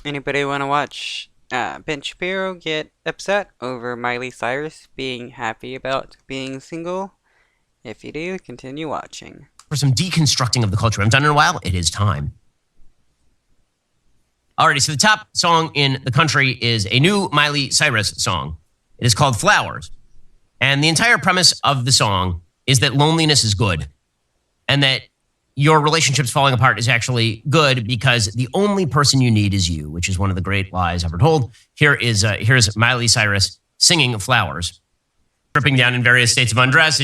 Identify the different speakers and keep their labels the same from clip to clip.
Speaker 1: Anybody want to watch Ben Shapiro get upset over Miley Cyrus being happy about being single? If you do, continue watching.
Speaker 2: For some deconstructing of the culture we haven't done in a while, it is time. Alrighty, so the top song in the country is a new Miley Cyrus song. It is called Flowers. And the entire premise of the song is that loneliness is good. And that your relationship's falling apart is actually good because the only person you need is you, which is one of the great lies ever told. Here's Miley Cyrus singing Flowers, tripping down in various states of undress.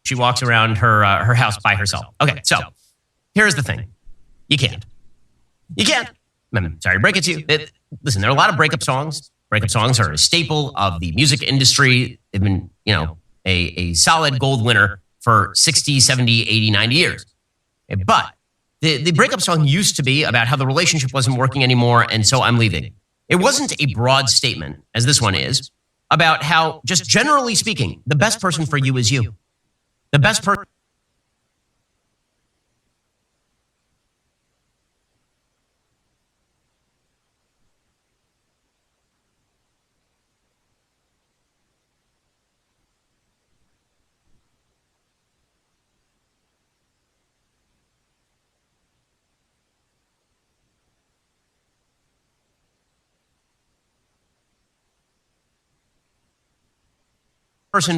Speaker 2: She walks around her house by herself. Okay, so here's the thing. You can't. You can't. I'm sorry to break it to you. Listen, there are a lot of breakup songs. Breakup songs are a staple of the music industry. They've been, a solid gold winner for 60, 70, 80, 90 years. But the breakup song used to be about how the relationship wasn't working anymore, and so I'm leaving. It wasn't a broad statement, as this one is, about how, just generally speaking, the best person for you is you. The best person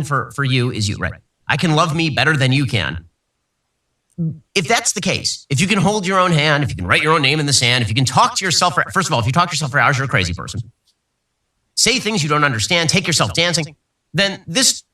Speaker 2: for you is you, right? I can love me better than you can. If that's the case, if you can hold your own hand, if you can write your own name in the sand, if you can talk to yourself, first of all, if you talk to yourself for hours, you're a crazy person. Say things you don't understand, take yourself dancing, then this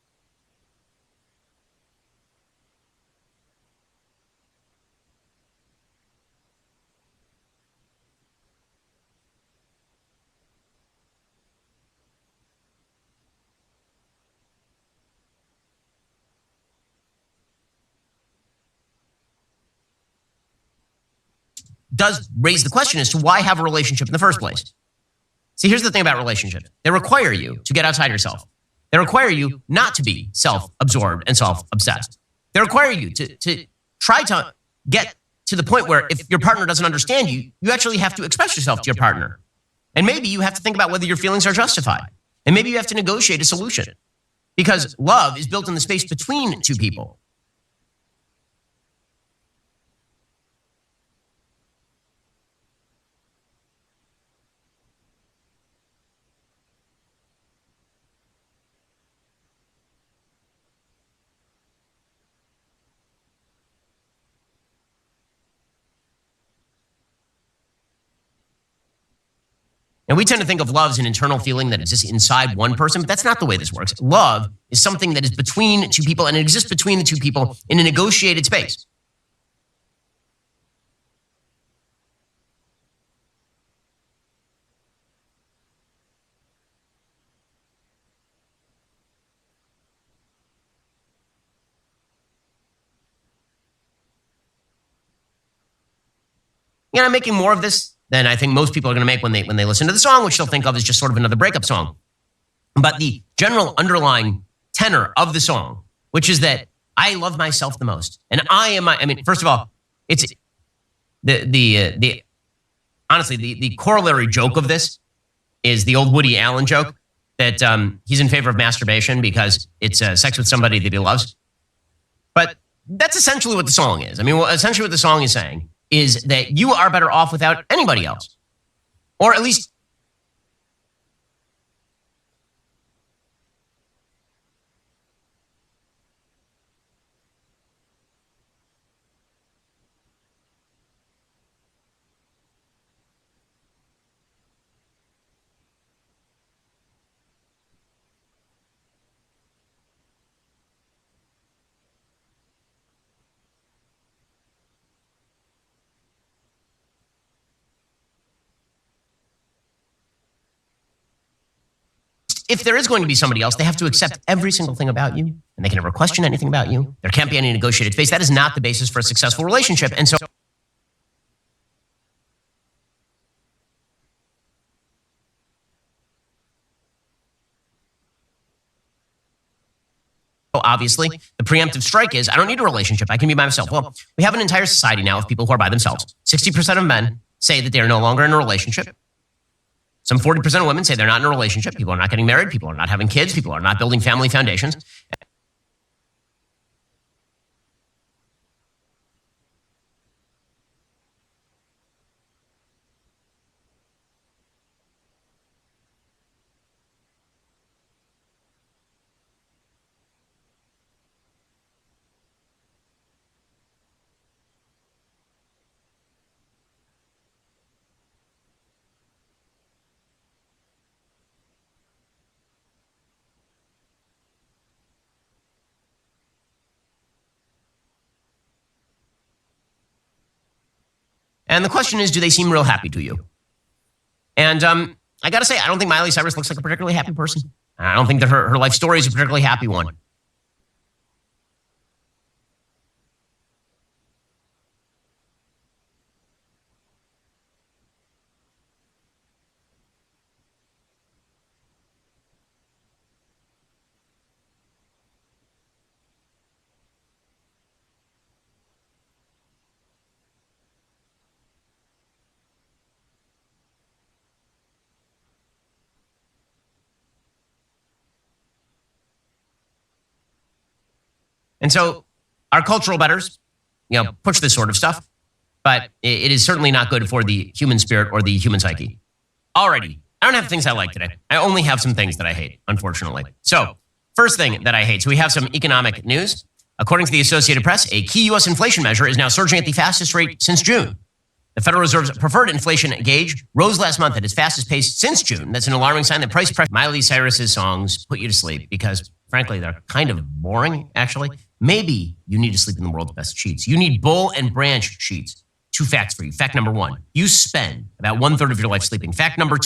Speaker 2: does raise the question as to why have a relationship in the first place. See, here's the thing about relationships. They require you to get outside yourself. They require you not to be self-absorbed and self-obsessed. They require you to try to get to the point where if your partner doesn't understand you, you actually have to express yourself to your partner. And maybe you have to think about whether your feelings are justified. And maybe you have to negotiate a solution. Because love is built in the space between two people. And we tend to think of love as an internal feeling that exists inside one person, but that's not the way this works. Love is something that is between two people, and it exists between the two people in a negotiated space. I'm making more of this than I think most people are going to make when they listen to the song, which they'll think of as just sort of another breakup song. But the general underlying tenor of the song, which is that I love myself the most, and first of all, it's honestly the corollary joke of this is the old Woody Allen joke that he's in favor of masturbation because it's sex with somebody that he loves. But that's essentially what the song is. Essentially what the song is saying is that you are better off without anybody else. Or at least if there is going to be somebody else, they have to accept every single thing about you, and they can never question anything about you. There can't be any negotiated space. That is not the basis for a successful relationship. And so obviously, the preemptive strike is, I don't need a relationship. I can be by myself. Well, we have an entire society now of people who are by themselves. 60% of men say that they are no longer in a relationship. Some 40% of women say they're not in a relationship. People are not getting married. People are not having kids. People are not building family foundations. And the question is, do they seem real happy to you? And I got to say, I don't think Miley Cyrus looks like a particularly happy person. I don't think that her life story is a particularly happy one. And so our cultural betters, push this sort of stuff, but it is certainly not good for the human spirit or the human psyche. Alrighty, I don't have things I like today. I only have some things that I hate, unfortunately. So first thing that I hate, so we have some economic news. According to the Associated Press, a key U.S. inflation measure is now surging at the fastest rate since June. The Federal Reserve's preferred inflation gauge rose last month at its fastest pace since June. That's an alarming sign that price pressure. Miley Cyrus's songs put you to sleep because, frankly, they're kind of boring, actually. Maybe you need to sleep in the world's best sheets. You need Boll and Branch sheets. 2 facts for you. Fact number 1, you spend about 1/3 of your life sleeping. Fact number 2,